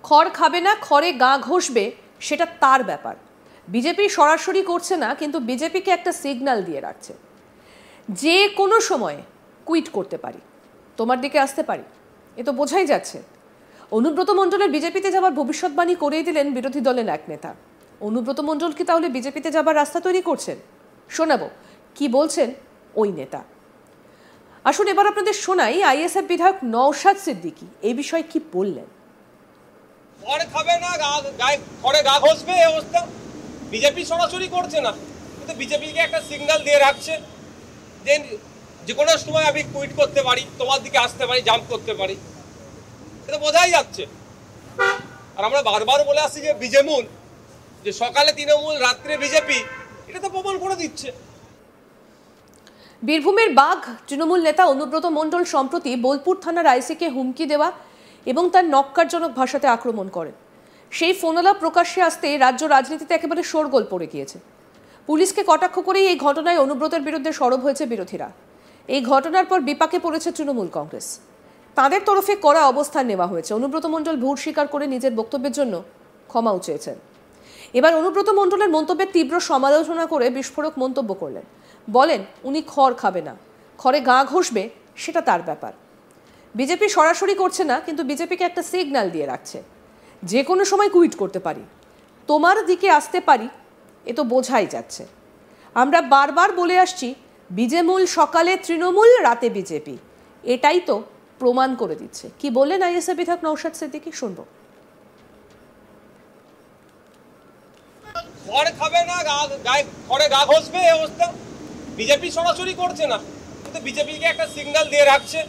খড় খাবে না, খড়ে গা ঘষবে, সেটা তার ব্যাপার। বিজেপি সরাসরি করছে না, কিন্তু বিজেপিকে একটা সিগন্যাল দিয়ে রাখছে, যে কোনো সময় কুইট করতে পারি, তোমার দিকে আসতে পারি। এ তো বোঝাই যাচ্ছে। অনুব্রত মণ্ডলের বিজেপিতে যাওয়ার ভবিষ্যৎবাণী করেই দিলেন বিরোধী দলের এক নেতা। অনুব্রত মণ্ডল কি তাহলে বিজেপিতে যাবার রাস্তা তৈরি করছেন? শোনাবো কি বলছেন ওই নেতা। আসুন এবার আপনাদের শোনাই আইএসএফ বিধায়ক নওশাদ সিদ্দিকী এই বিষয়ে কি বললেন। খড় খাবে না, খড়ে গা ঘষবে, এই অবস্থা। বিজেপি সরাসরি করছে না, কিন্তু বিজেপিকে একটা সিগন্যাল দিয়ে রাখছে যে কোনো সময় আমি কুইট করতে পারি, তোমার দিকে আসতে পারি, জাম্প করতে পারি। এটা বোঝাই যাচ্ছে। আর আমরা বারবার বলে আসছি যে বিজেমূল, যে সকালে তৃণমূল, রাত্রে বিজেপি, এটা তো প্রমাণ করে দিচ্ছে। বীরভূমের বাঘ তৃণমূল নেতা অনুব্রত মণ্ডল সম্প্রতি বোলপুর থানার আইসিকে হুমকি দেওয়া এবং তার নক্কারজনক ভাষাতে আক্রমণ করেন। সেই ফোনালাপ প্রকাশ্যে আসতে রাজ্য রাজনীতিতে একেবারে শোরগোল পড়ে গিয়েছে। পুলিশকে কটাক্ষ করেই এই ঘটনায় অনুব্রতের বিরুদ্ধে সরব হয়েছে বিরোধীরা। এই ঘটনার পর বিপাকে পড়েছে তৃণমূল কংগ্রেস। তাদের তরফে কড়া অবস্থান নেওয়া হয়েছে। অনুব্রত মণ্ডল ভুল স্বীকার করে নিজের বক্তব্যের জন্য ক্ষমাও চেয়েছেন। এবার অনুব্রত মণ্ডলের মন্তব্যের তীব্র সমালোচনা করে বিস্ফোরক মন্তব্য করলেন। বলেন উনি খড় খাবে না, খড়ে গা ঘষবে, সেটা তার ব্যাপার। বিজেপি সরাসরি করছে না, কিন্তু বিজেপিকে একটা সিগন্যাল দিয়ে রাখছে, যে কোনো সময় কুইট করতে পারি, তোমার দিকে আসতে পারি। এ তো বোঝাই যাচ্ছে। আমরা বারবার বলে আসছি বিজেমূল সকালে তৃণমূল, রাতে বিজেপি। এটাই তো প্রমাণ করে দিচ্ছে। কি বললেন আইএসএফ বিধায়ক নওশাদ সিদ্দিকী, শুনবো। খড় খাবে না, খড়ে গা ঘষবে, এই অবস্থা। বিজেপি সরাসরি করছে না, কিন্তু বিজেপিকে একটা সিগন্যাল দিয়ে রাখছে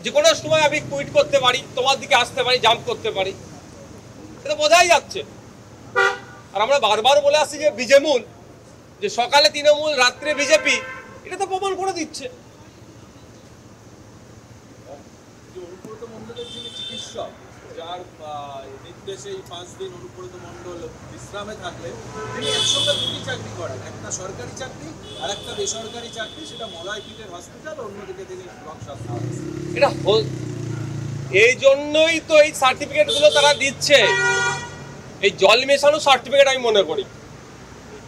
যে কোনো সময় আমি কুইট করতে পারি, তোমার দিকে আসতে পারি, জাম্প করতে পারি। এটা বোঝাই যাচ্ছে। আর আমরা বারবার বলে আসছি যে বিজেমূল, যে সকালে তৃণমূল, রাত্রে বিজেপি, এটা তো প্রমাণ করে দিচ্ছে। অনুব্রত মণ্ডলের যিনি চিকিৎসক, যার নির্দেশে 5 দিন অনুব্রত মণ্ডল বিশ্রামে থাকলেন, তিনি একসঙ্গে দুটি চাকরি করেন, একটা সরকারি চাকরি আর একটা বেসরকারি চাকরি, সেটা মলয়পীঠের হসপিটাল, অন্যদিকে তিনি ব্লক স্বাস্থ্য। এটা এই জন্যই তো এই সার্টিফিকেটগুলো তারা দিচ্ছে, এই জল মেশানো সার্টিফিকেট। আমি মনে করি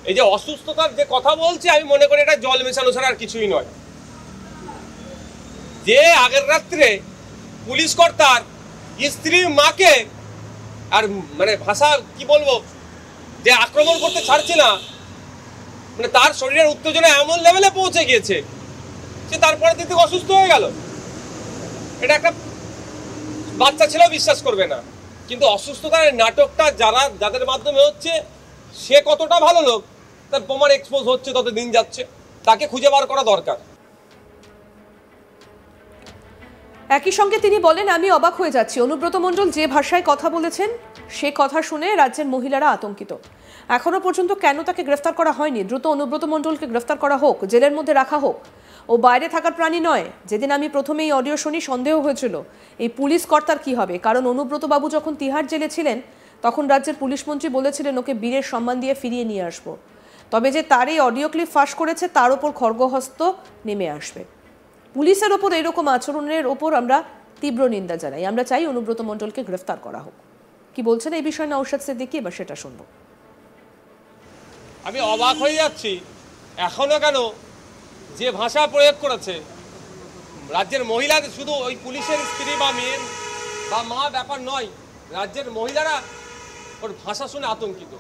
এই যে অসুস্থতার যে কথা বলছে, আমি মনে করি এটা জল মেশানো ছাড়া আর কিছুই নয়। যে আগের রাত্রে পুলিশ কর্তার স্ত্রীর মাকে আর মানে ভাষা কি বলবো, যে আক্রমণ করতে ছাড়ছে না, মানে তার শরীরের উত্তেজনা এমন লেভেলে পৌঁছে গিয়েছে সে তারপরে দিন থেকে অসুস্থ হয়ে গেল। এটা একটা বাচ্চা ছেলেও বিশ্বাস করবে না। কিন্তু অসুস্থতার নাটকটা যাদের মাধ্যমে হচ্ছে, সে কতটা ভালো লোক তার প্রমাণ এক্সপোজ হচ্ছে, তত দিন যাচ্ছে। তাকে খুঁজে বার করা দরকার। একই সঙ্গে তিনি বলেন, আমি অবাক হয়ে যাচ্ছি, অনুব্রত মণ্ডল যে ভাষায় কথা বলেছেন সে কথা শুনে রাজ্যের মহিলারা আতঙ্কিত। এখনো পর্যন্ত কেন তাকে গ্রেফতার করা হয়নি? দ্রুত অনুব্রত মণ্ডলকে গ্রেফতার করা হোক, জেলের মধ্যে রাখা হোক। ও বাইরে থাকার প্রাণী নয়। যেদিন আমি প্রথমে এই অডিও শুনি সন্দেহ হয়েছিল এই পুলিশ কর্তার কি হবে, কারণ অনুব্রত বাবু যখন তিহার জেলে ছিলেন তখন রাজ্যের পুলিশ মন্ত্রী বলেছিলেন ওকে বীরের সম্মান দিয়ে ফিরিয়ে নিয়ে আসবো। তবে যে তার এই অডিও ক্লিপ ফাঁস করেছে তার ওপর খড়গহস্ত নেমে আসবে। পুলিশের ওপর এরকম আচরণের ওপর আমরা তীব্র নিন্দা জানাই। আমরা চাই অনুব্রত মণ্ডলকে গ্রেফতার করা হোক। কি বলছেন এই বিষয়ে নওশাদ সিদ্দিকী, এবার সেটা শুনবো। আমি অবাক হয়ে যাচ্ছি এখনো কেন যে ভাষা প্রয়োগ করেছে রাজ্যের মহিলাদের, শুধু ওই পুলিশের স্ত্রী বা মেয়ে বা মা ব্যাপার নয়, রাজ্যের মহিলারা ওর ভাষা শুনে আতঙ্কিত।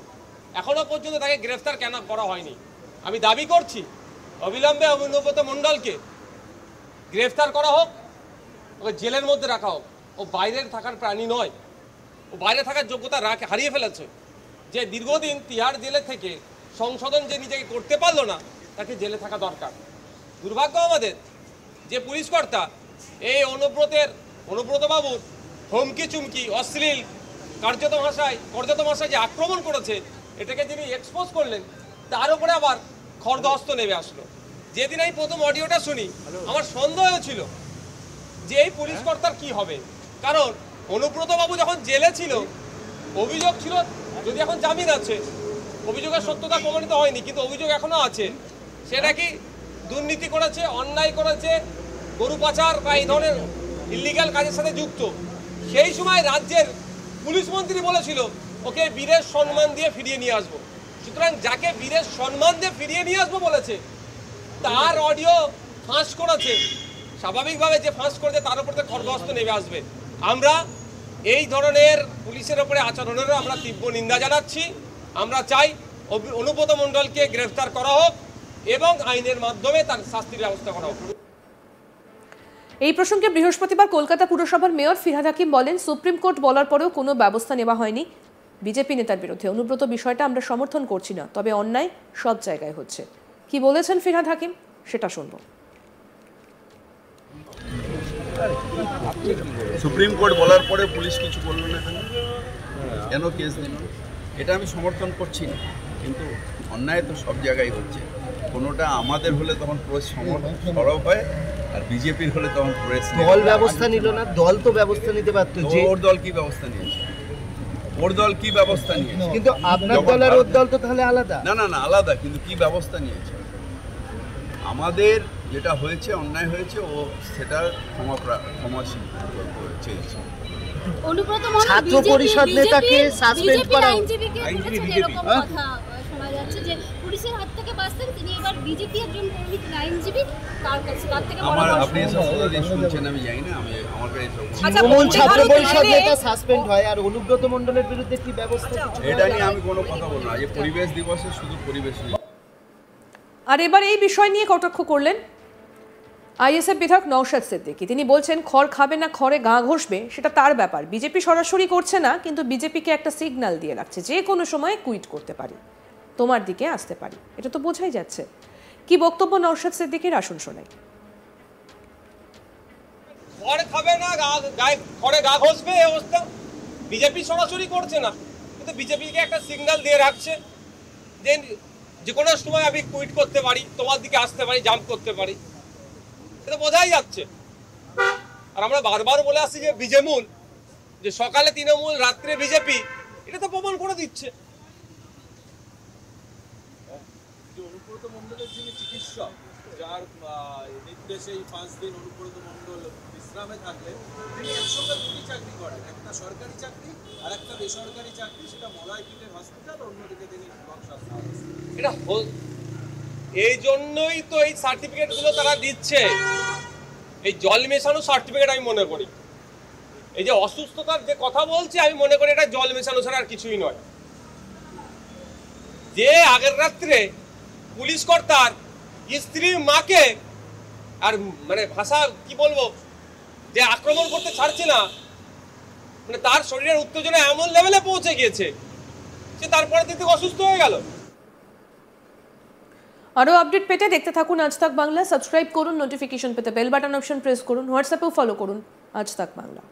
এখনো পর্যন্ত তাকে গ্রেফতার কেন করা হয়নি? আমি দাবি করছি অবিলম্বে অনুব্রত মণ্ডলকে গ্রেফতার করা হোক, ওকে জেলের মধ্যে রাখা হোক। ও বাইরের থাকার প্রাণী নয়, ও বাইরে থাকার যোগ্যতা হারিয়ে ফেলেছে। যে দীর্ঘদিন তিহার জেলে থেকে সংশোধন যে নিজেকে করতে পারলো না, তাকে জেলে থাকা দরকার। দুর্ভাগ্য আমাদের যে পুলিশ কর্তা এই অনুব্রত বাবুর হুমকি চুমকি, অশ্লীল কার্যত ভাষায় যে আক্রমণ করেছে, এটাকে যিনি এক্সপোজ করলেন, তার উপরে আবার খড়গহস্ত নেমে আসলো। যেদিন এই প্রথম অডিওটা শুনি আমার সন্দেহ হয়েছিল যে এই পুলিশ কর্তার কি হবে, কারণ অনুব্রত বাবু যখন জেলে ছিল অভিযোগ ছিল, যদি এখন জামিন আছে, অভিযোগের সত্যতা প্রমাণিত হয়নি, কিন্তু অভিযোগ এখনো আছে, সেটা কি দুর্নীতি করেছে, অন্যায় করেছে, গরু পাচার বা এই ধরনের ইলিগাল কাজের সাথে যুক্ত। সেই সময় রাজ্যের পুলিশ মন্ত্রী বলেছিল ওকে বীরের সম্মান দিয়ে ফিরিয়ে নিয়ে আসবো। সুতরাং যাকে বীরের সম্মান দিয়ে ফিরিয়ে নিয়ে আসবো বলেছে তার অডিও ফাঁস করেছে, স্বাভাবিকভাবে যে ফাঁস করেছে তার উপর তো খড়গহস্ত নেমে আসবে। আমরা এই ধরনের পুলিশের ওপরে আচরণেরও আমরা তীব্র নিন্দা জানাচ্ছি। আমরা চাই অনুব্রত মণ্ডলকে গ্রেফতার করা হোক এবং আইনের মাধ্যমে তার শাস্তির ব্যবস্থা করা হোক। এই প্রসঙ্গে বৃহস্পতিবার কলকাতা পুরসভার মেয়র ফিরহাদ হাকিম বলেন, সুপ্রিম কোর্ট বলার পরেও কোনো ব্যবস্থা নেওয়া হয়নি বিজেপি নেতার বিরুদ্ধে। অনুব্রত বিষয়টা আমরা সমর্থন করছি না, তবে অন্যায় সব জায়গায় হচ্ছে। কি বলেছেন ফিরহাদ হাকিম সেটা শুনবো। সুপ্রিম কোর্ট বলার পরে পুলিশ কিছু বললো না, কেন কেস দিল? এটা আমি সমর্থন করছি না, কিন্তু অন্যায় তো সব জায়গায় হচ্ছে। কোনোটা আমাদের হলে তখন পুলিশ সরব হয়, আর বিজেপির হলে তখন পুলিশ দল ব্যবস্থা নিল না। দল তো ব্যবস্থা নিতে পারতো। যে ওর দল কি ব্যবস্থা নিয়েছে? ওর দল কি ব্যবস্থা নিয়েছে? কিন্তু আপনার দল আর ওর দল তো তাহলে আলাদা। না না না, আলাদা, কিন্তু কি ব্যবস্থা নিয়েছে? আমাদের যেটা হয়েছে, অন্যায় হয়েছে, ও সেটার ক্ষমাশীল চেয়েছে। অনুব্রত মণ্ডল ছাত্র পরিষদ নেতাকে সাসপেন্ড করা, আইনজীবীকে আইনজীবী বলেছেন, বিজেপি। এরকম কথা শোনা যাচ্ছে যে পুলিশের হাত থেকে বাঁচতেন তিনি, এবার বিজেপি একজন আইনজীবী তার কাছে তার থেকে আমার পরামর্শ। আপনি এসব শুনছেন আমি জানি না, আমি আমার কাছে এসব আচ্ছা, তৃণমূল ছাত্র ভারতের পরিষদ বাইরে- নেতা সাসপেন্ড হয়, আর অনুব্রত মণ্ডলের বিরুদ্ধে কি ব্যবস্থা? এটা নিয়ে আমি কোনো কথা বলবো না। যে পরিবেশ দিবসে শুধু পরিবেশ নিয়ে। আর এবার এই বিষয় নিয়ে কটাক্ষ করলেন আইএসএফ বিধায়ক নওশাদ সিদ্দিকী। তিনি বলছেন, খড় খাবে না খড়ে গা ঘষবে সেটা তার ব্যাপার। বিজেপি সরাসরি করছে না, কিন্তু বিজেপিকে একটা সিগন্যাল দিয়ে রাখছে, যে কোনো সময় কুইট করতে পারি, তোমার দিকে আসতে পারি। এটা তো বোঝাই যাচ্ছে। কি বক্তব্য নওশাদ সিদ্দিকীর, আসুন শোনাই। খড় খাবে না খড়ে গা ঘষবে, এই অবস্থা। বিজেপি সরাসরি করছে না, কিন্তু বিজেপিকে একটা সিগন্যাল দিয়ে রাখছে যে কোনো সময় আমি কুইট করতে পারি, তোমার দিকে আসতে পারি, জাম্প করতে পারি। এটা বোঝাই যাচ্ছে। আর আমরা বারবার বলে আসছি যে বিজেমূল, যে সকালে তৃণমূল রাত্রে বিজেপি, এটা তো প্রমাণ করে দিচ্ছে। যে অনুব্রত মণ্ডলের যিনি চিকিৎসক, যার নির্দেশে এই 5 দিন অনুব্রত মণ্ডল বিশ্রামে থাকলেন, তিনি একসঙ্গে দুটি চাকরি করেন, একটা সরকারি চাকরি আর একটা বেসরকারি চাকরি, সেটা মলয়পীঠের হসপিটাল, অন্যদিকে তিনি এটা এই জন্যই তো এই সার্টিফিকেটগুলো তারা দিচ্ছে, এই জল মেশানো সার্টিফিকেট আমি মনে করি। এই যে অসুস্থতার যে কথা বলছে, আমি মনে করি এটা জল মেশানো ছাড়া আর কিছুই নয়। যে আগের রাত্রে পুলিশ কর্তার স্ত্রীর মাকে আর মানে ভাষা কি বলবো, যে আক্রমণ করতে ছাড়ছে না, মানে তার শরীরের উত্তেজনা এমন লেভেলে পৌঁছে গিয়েছে যে তারপরে দিন থেকে অসুস্থ হয়ে গেল। আরও আপডেট পেতে দেখতে থাকুন আজ তাক বাংলা। সাবস্ক্রাইব করুন, নোটিফিকেশন পেতে বেল বাটন অপশন প্রেস করুন, হোয়াটসঅ্যাপেও ফলো করুন আজ তাক বাংলা।